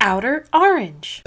Outer Orange.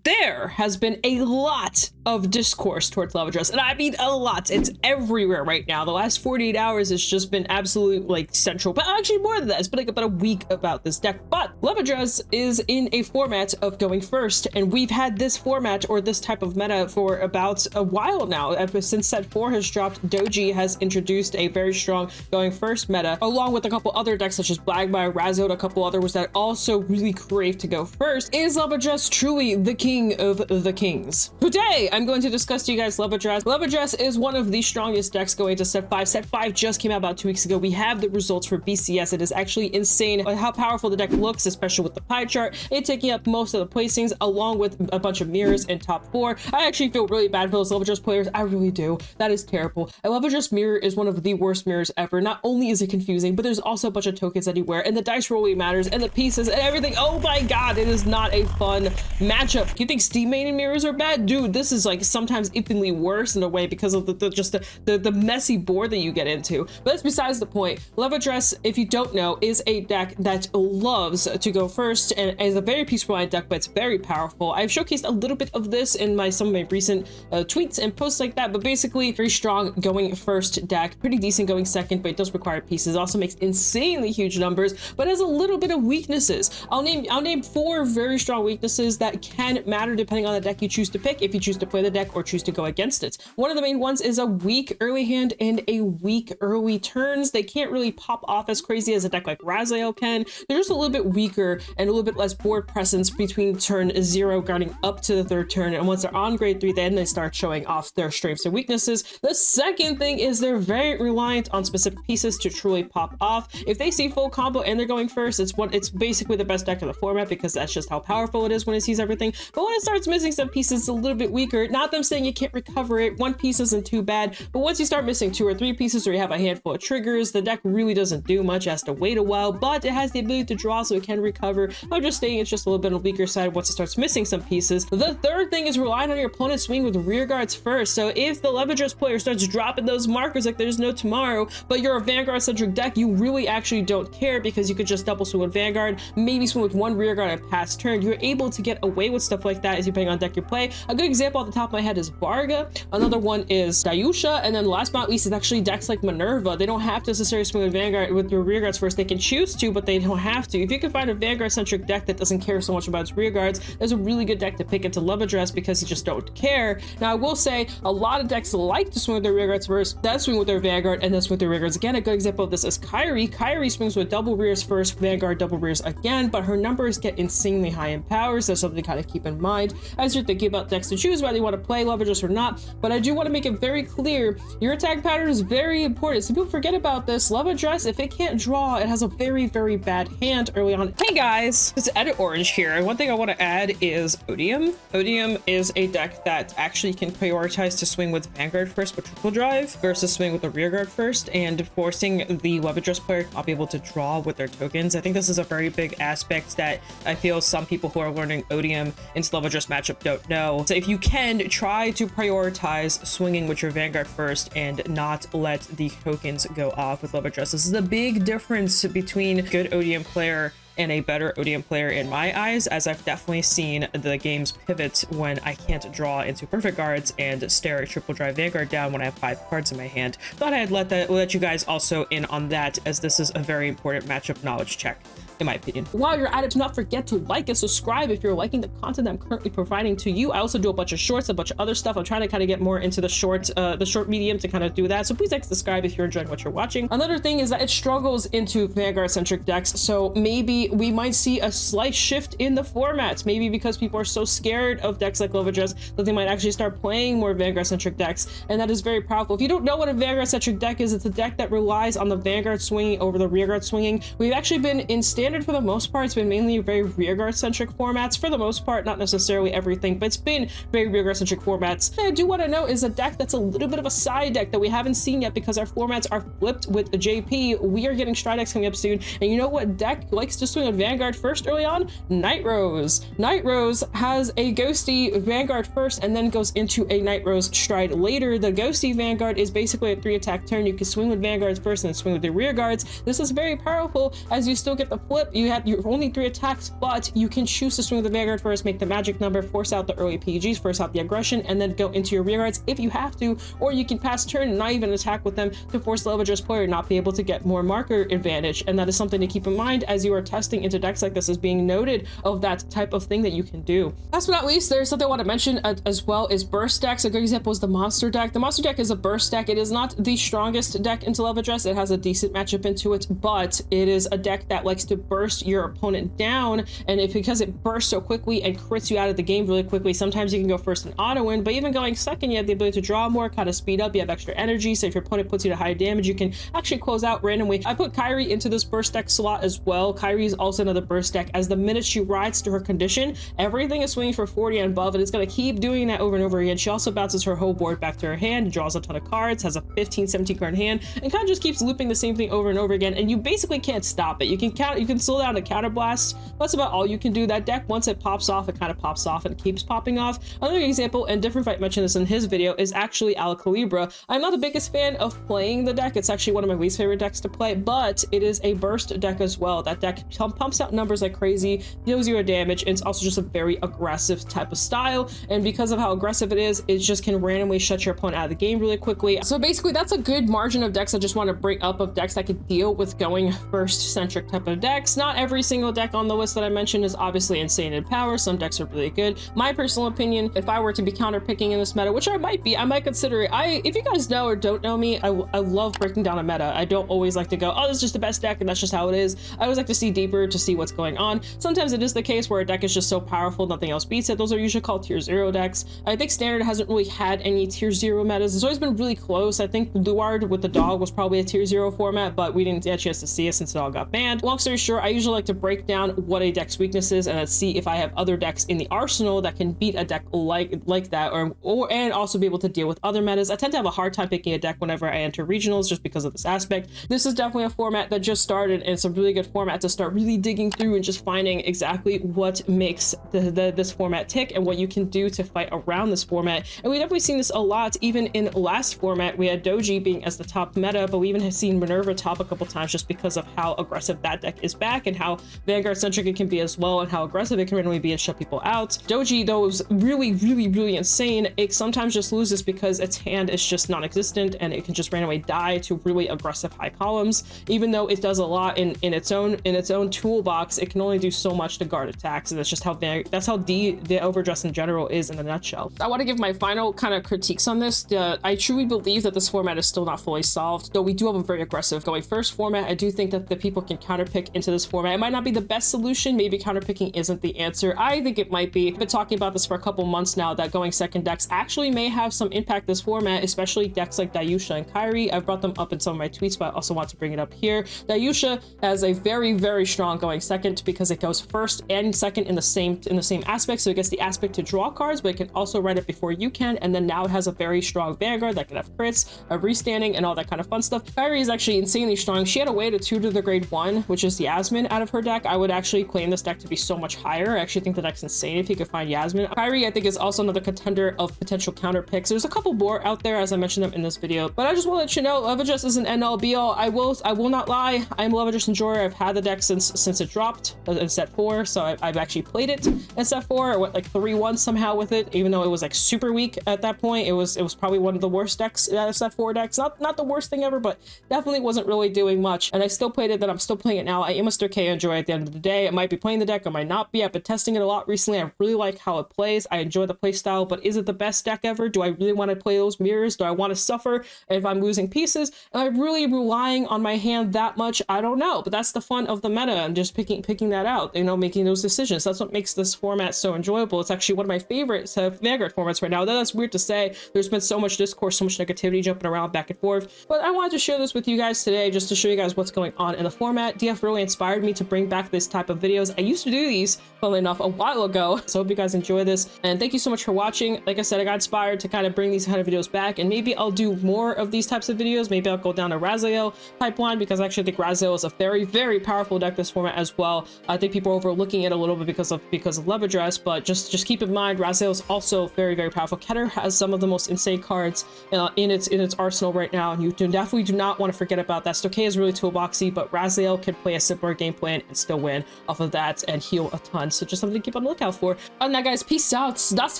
There has been a lot of discourse towards Levidras, and I mean a lot. It's everywhere right now. The last 48 hours has just been absolute like central, but actually more than that. It's been like about a week about this deck. But Levidras is in a format of going first, and we've had this format or this type of meta for about a while now. Ever since set 4 has dropped, Doji has introduced a very strong going first meta, along with a couple other decks such as Blagmire, Razzo, and a couple others that also really crave to go first. Is Levidras truly the king of the kings? Today, I'm going to discuss to you guys Levidras. Levidras is one of the strongest decks going to set 5. Set 5 just came out about 2 weeks ago. We have the results for BCS. It is actually insane how powerful the deck looks, especially with the pie chart. It taking up most of the placings along with a bunch of mirrors in top 4. I actually feel really bad for those Levidras players. I really do. That is terrible. A Levidras mirror is one of the worst mirrors ever. Not only is it confusing, but there's also a bunch of tokens anywhere, and the dice rolling matters, and the pieces and everything. Oh my god, it is not a fun matchup. You think Steam main mirrors are bad? Dude, this is like sometimes infinitely worse in a way because of the messy board that you get into. But that's besides the point. Levidras, if you don't know, is a deck that loves to go first and is a very peaceful deck, but it's very powerful. I've showcased a little bit of this in some of my recent tweets and posts like that, but basically very strong going first deck, pretty decent going second, but it does require pieces. Also makes insanely huge numbers, but has a little bit of weaknesses. I'll name 4 very strong weaknesses that can matter depending on the deck you choose to pick, if you choose to play the deck or choose to go against it. One of the main ones is a weak early hand and a weak early turns. They can't really pop off as crazy as a deck like Raziel can. They're just a little bit weaker and a little bit less board presence between turn 0 guarding up to the 3rd turn, and once they're on grade 3, then they start showing off their strengths and weaknesses. The second thing is they're very reliant on specific pieces to truly pop off. If they see full combo and they're going first, it's basically the best deck in the format because that's just how powerful it is when it sees everything. But when it starts missing some pieces, it's a little bit weaker. Not them saying you can't recover it. 1 piece isn't too bad, but once you start missing 2 or 3 pieces or you have a handful of triggers, the deck really doesn't do much. It has to wait a while, but it has the ability to draw so it can recover. I'm just saying it's just a little bit on the weaker side once it starts missing some pieces. The third thing is relying on your opponent's swing with rear guards first. So if the Levidras player starts dropping those markers like there's no tomorrow, but you're a Vanguard centric deck, you really actually don't care because you could just double swing with Vanguard, maybe swing with 1 rear guard and pass turn. You're able to get away with stuff like that as depending on deck you play. A good example off the top of my head is Varga. Another one is Dayusha, and then last but not least is actually decks like Minerva. They don't have to necessarily swing with Vanguard with your rear guards first. They can choose to, but they don't have to. If you can find a Vanguard centric deck that doesn't care so much about its rear guards, there's a really good deck to pick into Levidras because you just don't care. Now I will say a lot of decks like to swing with their rear guards first, then swing with their Vanguard, and then swing with their rear guards again. A good example of this is Kyrie. Kyrie swings with double rears first, Vanguard double rears again, but her numbers get insanely high in powers. That's something to kind of keep in mind as you're thinking about decks to choose whether you want to play Levidras or not. But I do want to make it very clear, your attack pattern is very important. Some people forget about this. Levidras, if it can't draw, it has a very, very bad hand early on. Hey guys, it's OuterOrange here, and one thing I want to add is Odium. Odium is a deck that actually can prioritize to swing with Vanguard first with triple drive versus swing with the rear guard first, and forcing the Levidras player to not be able to draw with their tokens. I think this is a very big aspect that I feel some people who are learning Odium into Levidras matchup don't know. So if you can, try to prioritize swinging with your Vanguard first and not let the tokens go off with Levidras. This is the big difference between a good Odium player and a better Odium player in my eyes, as I've definitely seen the games pivot when I can't draw into perfect guards and stare at triple drive Vanguard down when I have 5 cards in my hand. Thought I'd let you guys also in on that, as this is a very important matchup knowledge check, in my opinion. While you're at it, do not forget to like and subscribe if you're liking the content I'm currently providing to you. I also do a bunch of shorts, a bunch of other stuff. I'm trying to kind of get more into the short medium to kind of do that. So please like, subscribe if you're enjoying what you're watching. Another thing is that it struggles into Vanguard centric decks. So maybe we might see a slight shift in the formats. Maybe because people are so scared of decks like Levidras that they might actually start playing more Vanguard centric decks. And that is very powerful. If you don't know what a Vanguard centric deck is, it's a deck that relies on the Vanguard swinging over the rear guard swinging. We've actually been in standard for the most part. It's been mainly very rear guard centric formats for the most part, not necessarily everything, but it's been very rear guard centric formats. And I do want to know is a deck that's a little bit of a side deck that we haven't seen yet because our formats are flipped with JP. We are getting Stridex coming up soon, and you know what deck likes to swing with Vanguard first early on? Night Rose. Night Rose has a ghosty Vanguard first and then goes into a Night Rose stride later. The ghosty Vanguard is basically a 3-attack turn. You can swing with Vanguards first and then swing with the rear guards. This is very powerful as you still get the flip. You have your only 3 attacks, but you can choose to swing with the Vanguard first, make the magic number, force out the early PGs, force out the aggression, and then go into your rear guards if you have to, or you can pass turn and not even attack with them to force Levidras player not be able to get more marker advantage. And that is something to keep in mind as you are testing into decks like this, as being noted of that type of thing that you can do. Last but not least, there's something I want to mention as well is burst decks. A good example is the monster deck. The monster deck is a burst deck. It is not the strongest deck into Levidras. It has a decent matchup into it, but it is a deck that likes to burst your opponent down, and because it bursts so quickly and crits you out of the game really quickly, sometimes you can go first and auto win, but even going second, you have the ability to draw more, kind of speed up, you have extra energy, so if your opponent puts you to high damage, you can actually close out randomly. I put Kyrie into this burst deck slot as well. Kyrie is also another burst deck, as the minute she rides to her condition, everything is swinging for 40 and above, and it's going to keep doing that over and over again. She also bounces her whole board back to her hand, draws a ton of cards, has a 15-17 card hand, and kind of just keeps looping the same thing over and over again, and you basically can't stop it. You can slow down a counter blast. That's about all you can do. That deck, once it pops off, it kind of pops off and keeps popping off. Another example, and Different Fight mentioned this in his video, is actually Alcalibra. I'm not the biggest fan of playing the deck. It's actually one of my least favorite decks to play, but it is a burst deck as well. That deck pumps out numbers like crazy, deals 0 damage, and it's also just a very aggressive type of style, and because of how aggressive it just can randomly shut your opponent out of the game really quickly. So basically, that's a good margin of decks I just want to bring up, of decks that could deal with going first centric type of decks. Not every single deck on the list that I mentioned is obviously insane in power. Some decks are really good. My personal opinion, if I were to be counter picking in this meta, which I might be, I might consider it. If you guys know or don't know me, I love breaking down a meta. I don't always like to go, oh, this is just the best deck and that's just how it is. I always like to see deeper, to see what's going on. Sometimes it is the case where a deck is just so powerful nothing else beats it. Those are usually called tier 0 decks. I think standard hasn't really had any tier 0 metas. It's always been really close. I think Luard with the dog was probably a tier 0 format, but we didn't get a chance to see it since it all got banned. Long story short, I usually like to break down what a deck's weakness is and then see if I have other decks in the arsenal that can beat a deck like that, and also be able to deal with other metas. I tend to have a hard time picking a deck whenever I enter regionals just because of this aspect. This is definitely a format that just started, and it's a really good format to start really digging through and just finding exactly what makes this format tick and what you can do to fight around this format. And we've definitely seen this a lot even in last format. We had Doji being as the top meta, but we even have seen Minerva top a couple times just because of how aggressive that deck is back and how Vanguard centric it can be as well, and how aggressive it can randomly be and shut people out. Doji, though, is really insane. It sometimes just loses because its hand is just non-existent and it can just randomly die to really aggressive high columns. Even though it does a lot in its own toolbox, it can only do so much to guard attacks, and that's just how the overdress in general is in a nutshell. I want to give my final kind of critiques on this. I truly believe that this format is still not fully solved, though we do have a very aggressive going first format. I do think that the people can counterpick into this format. It might not be the best solution. Maybe counterpicking isn't the answer. I think it might be. I've been talking about this for a couple months now, that going second decks actually may have some impact this format, especially decks like Dayusha and Kyrie. I've brought them up in some of my tweets, but I also want to bring it up here. Dayusha has a very strong going second because it goes first and second in the same aspect, so it gets the aspect to draw cards, but it can also write it before you can, and then now it has a very strong Vanguard that can have crits, a restanding, and all that kind of fun stuff. Kyrie is actually insanely strong. She had a way to 2 to the grade 1, which is Yasmin, out of her deck. I would actually claim this deck to be so much higher. I actually think the deck's insane if you could find Yasmin. Kyrie, I think, is also another contender of potential counter picks. There's a couple more out there, as I mentioned them in this video, but I just want to let you know, Levidras is an end-all be-all. I will not lie, I'm a Levidras enjoyer. I've had the deck since it dropped in set 4, so I've actually played it in set 4. I went like 3-1 somehow with it, even though it was like super weak at that point. It was probably one of the worst decks out of set 4 decks. Not the worst thing ever, but definitely wasn't really doing much. And I still played it, then I'm still playing it now. I am a Stir K enjoyer at the end of the day. I might be playing the deck, I might not be. I've been testing it a lot recently. I really like how it plays. I enjoy the play style, but is it the best deck ever? Do I really want to play those mirrors? Do I want to suffer if I'm losing pieces? Am I really relying on my hand that much? I don't know, but that's the fun of the meta, and just picking that out, you know, making those decisions. That's what makes this format so enjoyable. It's actually one of my favorite Vanguard formats right now. That's weird to say. There's been so much discourse, so much negativity jumping around back and forth, but I wanted to share this with you guys today just to show you guys what's going on in the format. DF really inspired me to bring back this type of videos. I used to do these, funnily enough, a while ago, so I hope you guys enjoy this, and thank you so much for watching. Like I said, I got inspired to kind of bring these kind of videos back, and maybe I'll do more of these types of videos. Maybe I'll go down a Raziel pipeline, because I actually think Raziel is a very powerful deck this format as well. I think people are overlooking it a little bit because of Levidras, but just keep in mind, Raziel is also very, very powerful. Keter has some of the most insane cards in its arsenal right now, and you definitely do not want to forget about that. Stoke is really toolboxy, but Raziel can play a simpler game plan and still win off of that and heal a ton. So just something to keep on the lookout for. Other than that, guys, peace out. Das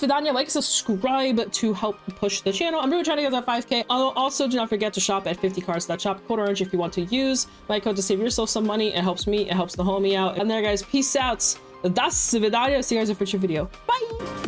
vidanya. Like, subscribe to help push the channel. I'm really trying to get that 5K. Also, do not forget to shop at 50cards.shop. Code Orange if you want to use my code to save yourself some money. It helps me. It helps the homie out. And there, guys, peace out. Das vidanya. See you guys in a future video. Bye.